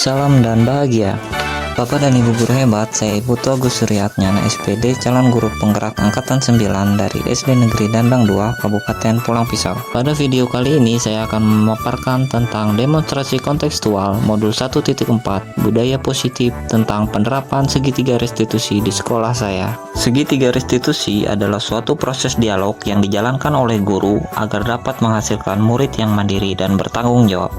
Salam dan bahagia. Bapak dan Ibu guru hebat, saya Ibu Agus Suryatnyana SPD, calon guru penggerak angkatan 9 dari SD Negeri Dandang 2, Kabupaten Pulang Pisau. Pada video kali ini saya akan memaparkan tentang demonstrasi kontekstual modul 1.4 budaya positif tentang penerapan segitiga restitusi di sekolah saya. Segitiga restitusi adalah suatu proses dialog yang dijalankan oleh guru agar dapat menghasilkan murid yang mandiri dan bertanggung jawab.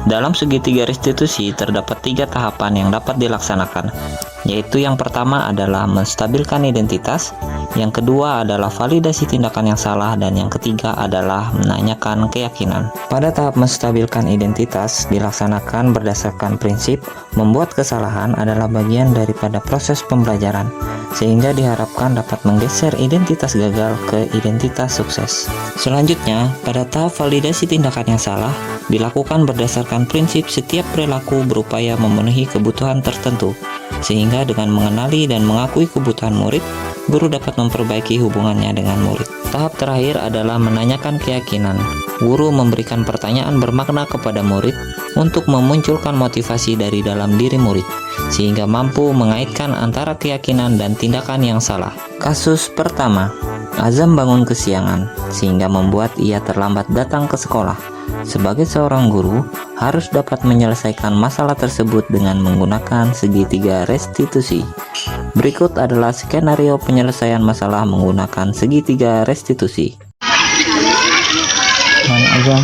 Dalam segitiga restitusi terdapat 3 tahapan yang dapat dilaksanakan, yaitu yang pertama adalah menstabilkan identitas, yang kedua adalah validasi tindakan yang salah, dan yang ketiga adalah menanyakan keyakinan. Pada tahap menstabilkan identitas dilaksanakan berdasarkan prinsip membuat kesalahan adalah bagian daripada proses pembelajaran, sehingga diharapkan dapat menggeser identitas gagal ke identitas sukses. Selanjutnya, pada tahap validasi tindakan yang salah dilakukan berdasarkan prinsip setiap perilaku berupaya memenuhi kebutuhan tertentu, sehingga dengan mengenali dan mengakui kebutuhan murid, guru dapat memperbaiki hubungannya dengan murid. Tahap terakhir adalah menanyakan keyakinan. Guru memberikan pertanyaan bermakna kepada murid untuk memunculkan motivasi dari dalam diri murid, sehingga mampu mengaitkan antara keyakinan dan tindakan yang salah. Kasus pertama, Azam bangun kesiangan, sehingga membuat ia terlambat datang ke sekolah. Sebagai seorang guru, harus dapat menyelesaikan masalah tersebut dengan menggunakan segitiga restitusi. Berikut adalah skenario penyelesaian masalah menggunakan segitiga restitusi. Mana Azam?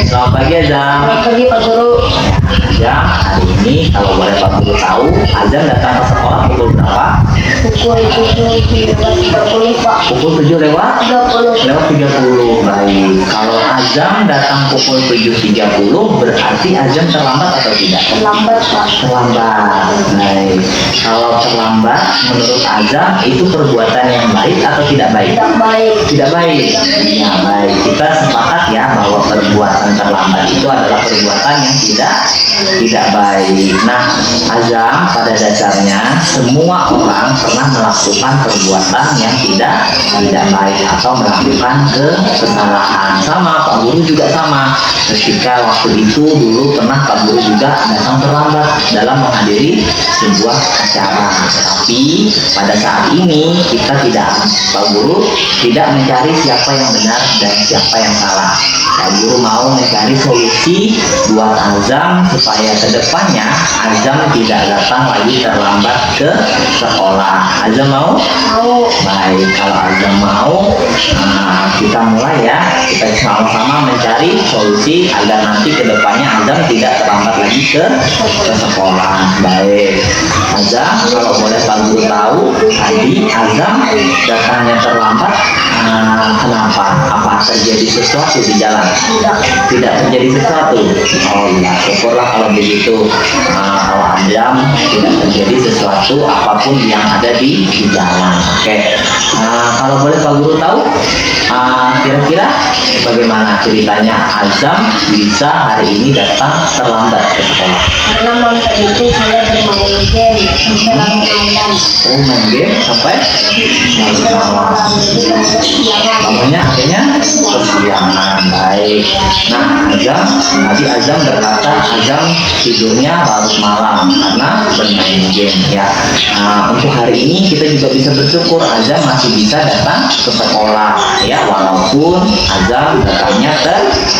Selamat pagi Azam. Selamat pagi Pak Guru. Azam, hari ini kalau boleh Pak Guru tahu, Azam datang ke sekolah pukul berapa? Pukul 7.30 Pak. Pukul 7 lewat 30. 30. Baik. Kalau Azam datang pukul 7.30 berarti Azam terlambat atau tidak? Terlambat Pak. Terlambat. Baik. Kalau terlambat menurut Azam itu perbuatan yang baik atau tidak baik? Tidak baik. Tidak baik. Ya, baik. Kita sepakat ya bahwa perbuatan terlambat itu adalah perbuatan yang tidak baik. Nah, Azam pada dasarnya semua orang pernah melakukan perbuatan yang tidak baik atau melakukan kesalahan. Sama Pak Guru juga sama. Ketika waktu itu dulu pernah Pak Guru juga datang terlambat dalam menghadiri sebuah acara. Tapi pada saat ini kita Pak Guru tidak mencari siapa yang benar dan siapa yang salah. Pak Guru mau mencari solusi buat Azam supaya kedepannya Azam tidak datang lagi terlambat ke sekolah. Azam mau? Mau. Baik, kalau Azam mau, kita mulai ya. Kita sama-sama mencari solusi agar nanti kedepannya Azam tidak terlambat lagi ke sekolah. Baik, Azam, kalau boleh Pak Guru tahu, tadi Azam datangnya terlambat. Kenapa? Apa terjadi sesuatu di jalan? Tidak terjadi sesuatu. Oh iya, syukurlah kalau begitu. Kalau Azam tidak terjadi sesuatu apapun yang ada di jalan. Oke. Kalau boleh Pak Guru tahu, kira-kira bagaimana ceritanya Azam bisa hari ini datang terlambat ke sekolah? Karena malam itu saya bermain game sampai larut malam. Oh, main game sampai malam. Kamunya akhirnya kesiangan. Baik. Nah, Azam berkata Azam tidurnya larut malam karena bermain game ya. Untuk hari ini kita juga bisa bersyukur Azam masih bisa datang ke sekolah ya, walaupun Azam datangnya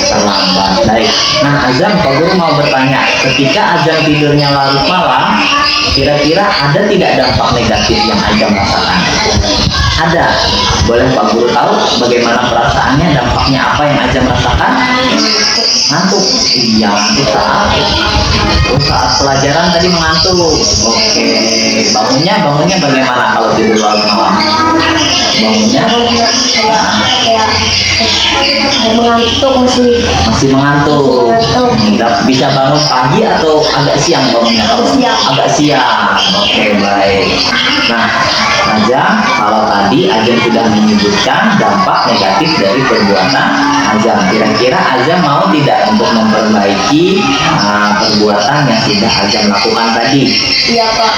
terlambat. Baik. Nah, Azam, Pak Guru mau bertanya, ketika Azam tidurnya larut malam, kira-kira ada tidak dampak negatif yang Ajam rasakan? Ada. Boleh Pak Guru tahu bagaimana perasaannya, dampaknya apa yang Ajam rasakan? Ngantuk. Iya, ngantuk saat pelajaran tadi mengantuk. Oke, bangunnya bagaimana kalau tidur larut malam? Bangunnya mengantuk, masih mengantuk. Nggak bisa bangun pagi atau agak siang bangunnya? Agak siang. Oke, baik. Nah, Ajam, kalau tadi Ajam sudah menyebutkan dampak negatif dari perbuatan Ajam. Kira-kira Ajam mau tidak untuk memperbaiki perbuatan yang sudah Ajam lakukan tadi? Iya Pak,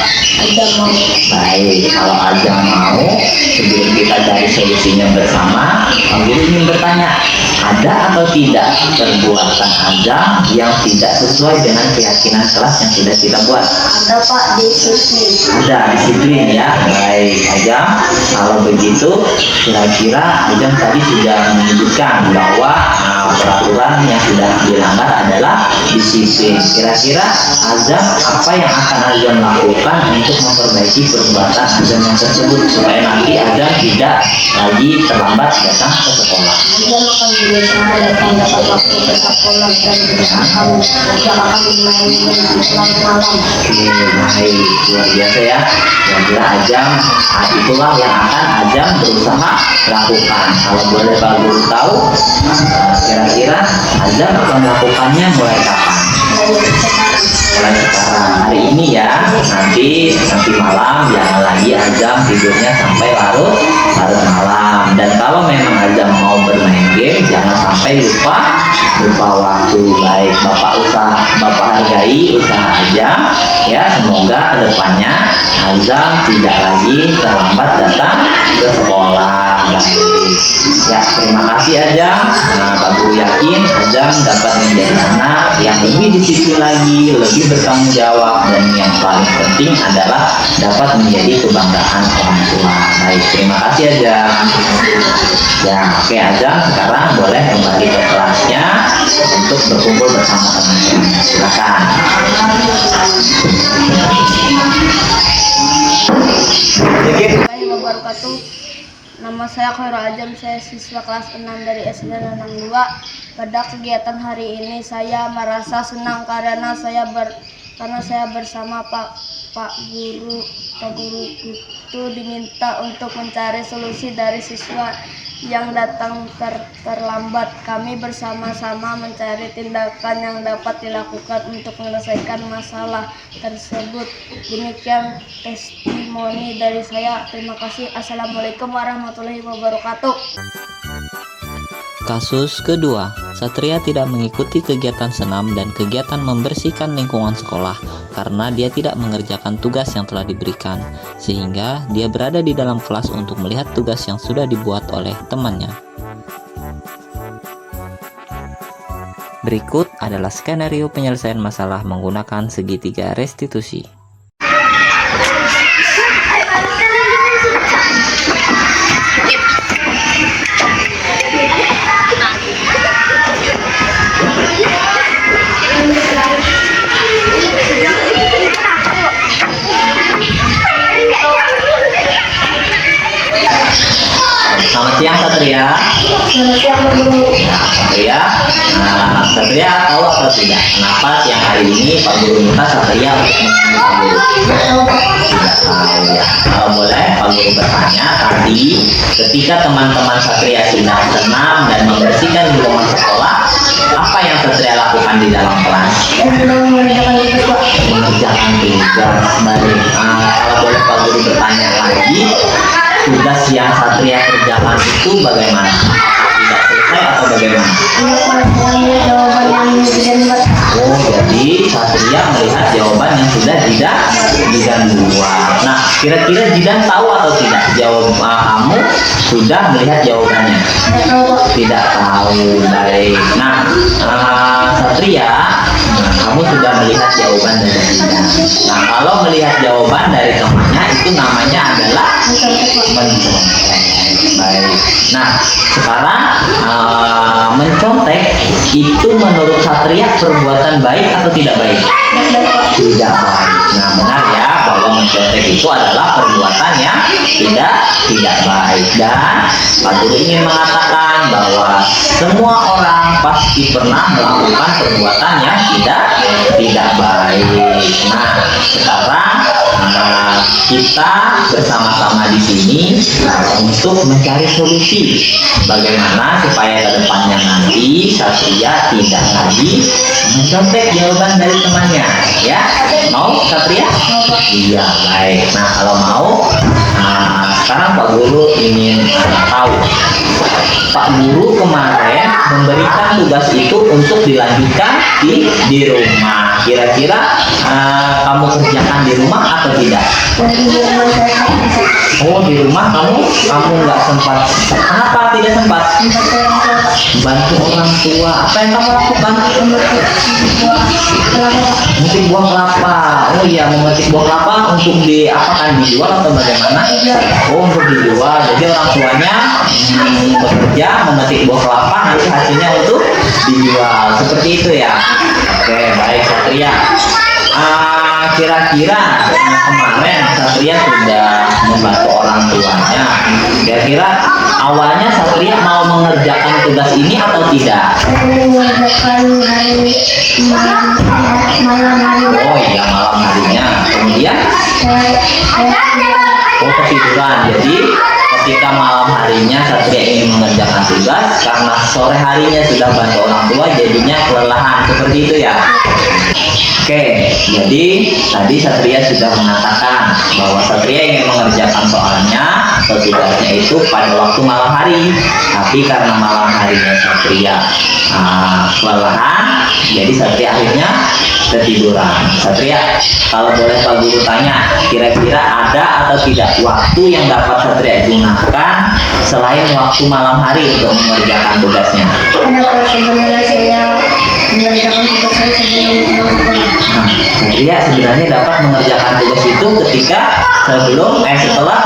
Ajam mau. Baik, kalau Ajam mau, sebelum kita cari solusinya bersama, Pak Guru ingin bertanya, ada atau tidak perbuatan Ajam yang tidak sesuai dengan keyakinan kelas yang sudah kita buat? Ada Pak, disiplin. Ada, disiplin ya. Baik, Ajam, kalau begitu kira-kira Ajam tadi sudah menyebutkan bahwa peraturan yang sudah dilanggar adalah disiplin. Kira-kira Ajam, apa yang akan Ajam lakukan untuk memperbaiki perbuatan Ajam yang tersebut supaya nanti Ajam tidak lagi terlambat datang ke sekolah? Ajam akan berusaha datang tepat waktu ke sekolah dan akan bermain di pulang malam. Oke, baik, luar biasa ya. Kira-kira Ajam, itulah yang akan Ajam berusaha lakukan. Kalau boleh Pak Guru tahu, kira-kira Ajam akan melakukannya mulai kapan? Mulai sekarang, hari ini ya. Nanti malam jangan lagi Ajam tidurnya sampai larut malam. Dan kalau memang Ajam mau bermain game, jangan sampai lupa waktu. Baik, Bapak hargai usaha Ajam ya. Semoga kedepannya Ajam tidak lagi terlambat datang ke sekolah. Baik ya, terima kasih Ajam. Pak Guru yakin Ajam dapat menjadi anak yang lebih disiplin lagi, lebih bertanggung jawab, dan yang paling penting adalah dapat menjadi kebanggaan orang tua. Baik, terima kasih Ajam. Ya, oke Ajam, sekarang boleh kembali ke kelasnya untuk berkumpul bersama teman-teman. Silakan. Assalamualaikum wabarakatuh. Nama saya Khairul Ajam, saya siswa kelas 6 dari SD Nanang 2. Pada kegiatan hari ini saya merasa senang karena saya bersama Pak Guru itu diminta untuk mencari solusi dari siswa yang datang terlambat. Kami bersama-sama mencari tindakan yang dapat dilakukan untuk menyelesaikan masalah tersebut. Demikian testimoni dari saya. Terima kasih. Assalamualaikum warahmatullahi wabarakatuh. Kasus kedua, Satria tidak mengikuti kegiatan senam dan kegiatan membersihkan lingkungan sekolah karena dia tidak mengerjakan tugas yang telah diberikan, sehingga dia berada di dalam kelas untuk melihat tugas yang sudah dibuat oleh temannya. Berikut adalah skenario penyelesaian masalah menggunakan segitiga restitusi. Selamat siang Satria. Selamat siang Pak Guru. Satria tahu atau tidak kenapa siang hari ini Pak Guru minta Satria untuk menemui Pak Guru? Tidak tahu ya. Kalau boleh Pak Guru bertanya, tadi ketika teman-teman Satria sedang senam dan membersihkan lingkungan sekolah, apa yang Satria lakukan di dalam kelas? Mengerjakan tugas. Baik. Kalau boleh Pak Guru bertanya lagi, tugas yang Satria kerjakan itu bagaimana? Tidak selesai atau bagaimana? Oh, jadi Satria melihat jawaban yang sudah Jidan buat. Nah, kira-kira Jidan tahu atau tidak kamu sudah melihat jawabannya? Tidak tahu. Baik. Nah, Satria, kamu sudah melihat jawaban dari Jidan. Nah, kalau melihat jawaban dari temannya itu namanya adalah mencontek. Baik. Nah, sekarang mencontek itu menurut Satria perbuatan baik atau tidak baik? Tidak baik. Nah, benar ya. bahwa mencontek itu adalah perbuatan yang tidak baik. Dan Pak Guru ingin mengatakan bahwa semua orang pasti pernah melakukan perbuatan yang tidak baik. Nah, sekarang kita bersama-sama di sini untuk mencari solusi bagaimana supaya ke depannya nanti Satria tidak lagi mencontek jawaban dari temannya. Ya, mau Satria? Iya, baik. Nah, kalau mau, sekarang Pak Guru ingin tahu. Pak Guru kemarin memberikan tugas itu untuk dilanjutkan di rumah. Kira-kira kamu kerjakan di rumah atau tidak? Oh, di rumah kamu nggak sempat. Kenapa tidak sempat? Bantu orang tua. Apa yang kamu lakukan? Memetik buah kelapa. Oh iya, memetik buah kelapa untuk dijual atau bagaimana? Oh, untuk dijual. Jadi orang tuanya bekerja memetik buah kelapa, nanti hasilnya untuk dijual. Seperti itu ya. Oke, baik Satria. Kira-kira kemarin Satria sudah membantu orang tuanya. Kira-kira awalnya Satria mau mengerjakan tugas ini atau tidak? Mengerjakan malam hari. Oh iya, malam harinya. Kemudian ketiduran. Jadi ketika malam harinya Satria ingin mengerjakan tugas, karena sore harinya sudah bantu orang tua, jadinya kelelahan. Seperti itu ya. Oke, jadi tadi Satria sudah mengatakan bahwa Satria ingin mengerjakan soalnya atau tugasnya itu pada waktu malam hari. Tapi karena malam harinya Satria kelelahan, jadi Satria akhirnya ketiduran. Satria, kalau boleh Pak Guru tanya, kira-kira ada atau tidak waktu yang dapat Satria gunakan selain waktu malam hari untuk mengerjakan tugasnya? Ada, kalau sebenarnya saya mengerjakan tugas saya sebelum Satria sebenarnya dapat mengerjakan tugas itu ketika setelah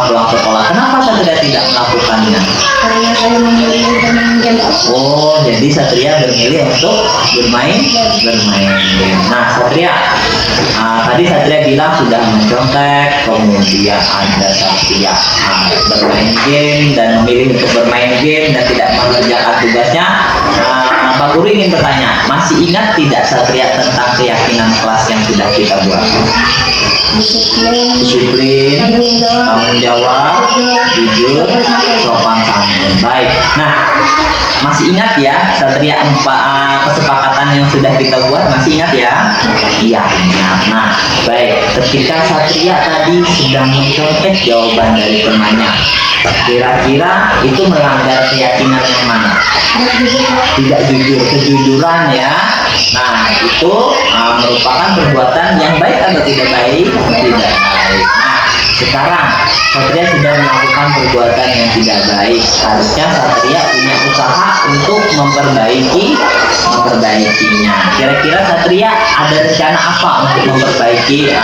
pulang sekolah. Kenapa Satria tidak melakukannya? karena saya memilih bermain game. Oh, jadi Satria bermilih untuk bermain game. Nah, Satria, tadi Satria bilang sudah mencontek, kemudian ada Satria bermain game dan memilih untuk bermain game dan tidak mengerjakan tugasnya. Pak Guru ingin bertanya, masih ingat tidak Satria tentang keyakinan kelas yang sudah kita buat? Disiplin, tanggung jawab, jujur, sopan santun. Baik. Nah, masih ingat ya Satria kesepakatan yang sudah kita buat? Masih ingat ya? Iya, ingat. Nah, baik. Ketika Satria tadi sedang mencontek jawaban dari temannya, kira-kira itu melanggar keyakinan yang mana? Tidak jujur, kejujuran ya. Nah, itu merupakan perbuatan yang baik atau tidak baik? Tidak baik. Nah, sekarang Satria sudah melakukan perbuatan yang tidak baik. Harusnya Satria punya usaha untuk memperbaikinya. Kira-kira Satria ada rencana apa untuk memperbaiki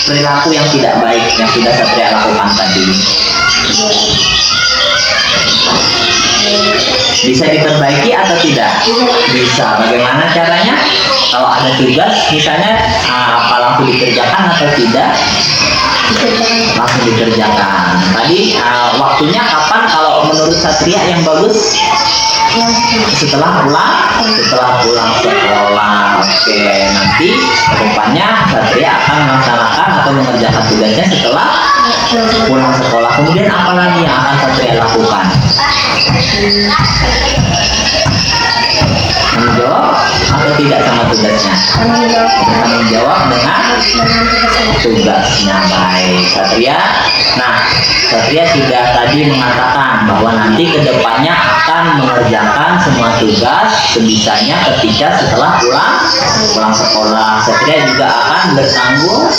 perilaku yang tidak baik yang sudah Satria lakukan tadi? Bisa diperbaiki atau tidak? Bisa. Bagaimana caranya? Kalau ada tugas, misalnya apa langsung dikerjakan atau tidak? Langsung dikerjakan. Tadi waktunya kapan kalau menurut Satria yang bagus? Setelah pulang sekolah. Oke, nanti kedepannya Satria akan melaksanakan atau mengerjakan tugasnya setelah pulang sekolah. Kemudian apa lagi yang akan Satria lakukan? Tanggung jawab atau tidak sama tugasnya? Tanggung jawab dengan tugasnya. Baik, Satria. Nah, Satria sudah tadi mengatakan bahwa nanti kedepannya akan mengerjakan semua tugas sebisanya ketika setelah pulang sekolah. Satria juga akan bertanggung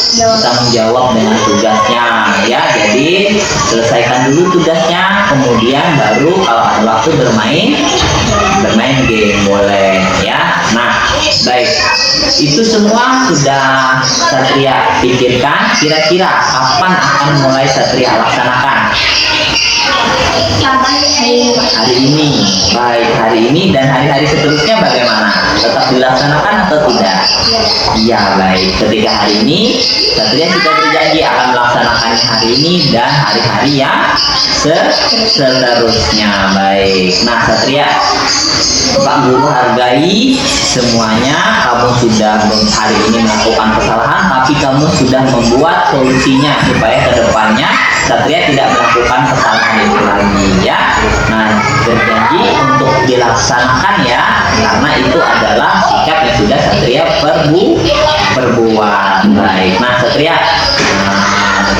jawab dengan tugasnya ya. Jadi selesaikan dulu tugasnya, kemudian baru kalau ada waktu bermain game boleh ya. Nah, baik, itu semua sudah Satria pikirkan. Kira-kira kapan akan mulai Satria laksanakan? Hari ini. Baik, hari ini dan hari-hari seterusnya bagaimana? tetap dilaksanakan atau tidak? Iya, baik. Ketika hari ini Satria sudah berjanji akan melaksanakan hari ini dan hari-hari yang seterusnya. Baik. Nah, Satria, Pak Guru hargai semuanya. Kamu sudah hari ini melakukan kesalahan, tapi kamu sudah membuat solusinya supaya kedepannya Satria tidak melakukan kesalahan itu lagi, ya. Nah, berjanji untuk dilaksanakan ya, karena itu adalah sikap yang sudah Satria perbuat. Baik. Nah, Satria,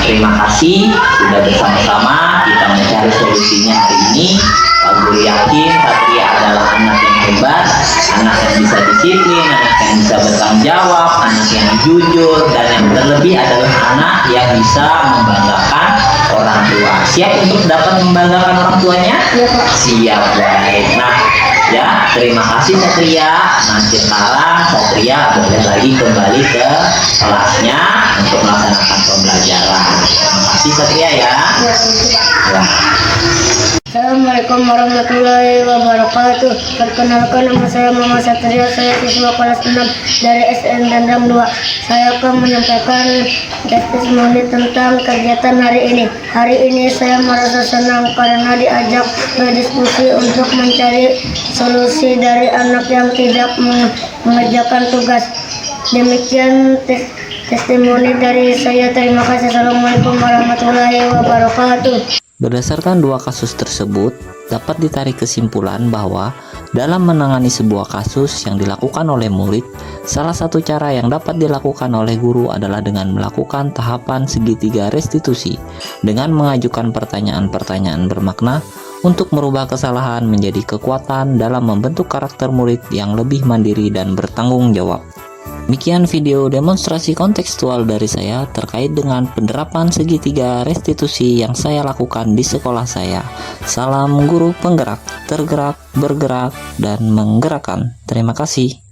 terima kasih sudah bersama-sama kita mencari solusinya hari ini. Pak Guru yakin Satria adalah anak yang hebat, anak yang bisa disiplin, anak yang bisa bertanggung jawab, anak yang jujur, dan yang terlebih adalah anak yang bisa membanggakan orang tua. Siap untuk dapat membanggakan orang tuanya? Siap, baik. Nah, ya, terima kasih Satria. Nah, sekarang Satria boleh lagi kembali ke kelasnya untuk melaksanakan pembelajaran. Terima kasih Satria ya. Ya. Assalamualaikum warahmatullahi wabarakatuh. Perkenalkan, nama saya Muhammad Satria. Saya siswa kelas 6 dari SN Dandang 2. Saya akan menyampaikan testimoni tentang kegiatan hari ini. Hari ini saya merasa senang karena diajak berdiskusi untuk mencari solusi dari anak yang tidak mengerjakan tugas. Demikian testimoni dari saya. Terima kasih. Assalamualaikum warahmatullahi wabarakatuh. Berdasarkan dua kasus tersebut, dapat ditarik kesimpulan bahwa dalam menangani sebuah kasus yang dilakukan oleh murid, salah satu cara yang dapat dilakukan oleh guru adalah dengan melakukan tahapan segitiga restitusi dengan mengajukan pertanyaan-pertanyaan bermakna untuk merubah kesalahan menjadi kekuatan dalam membentuk karakter murid yang lebih mandiri dan bertanggung jawab. Demikian video demonstrasi kontekstual dari saya terkait dengan penerapan segitiga restitusi yang saya lakukan di sekolah saya. Salam guru penggerak, tergerak, bergerak, dan menggerakkan. Terima kasih.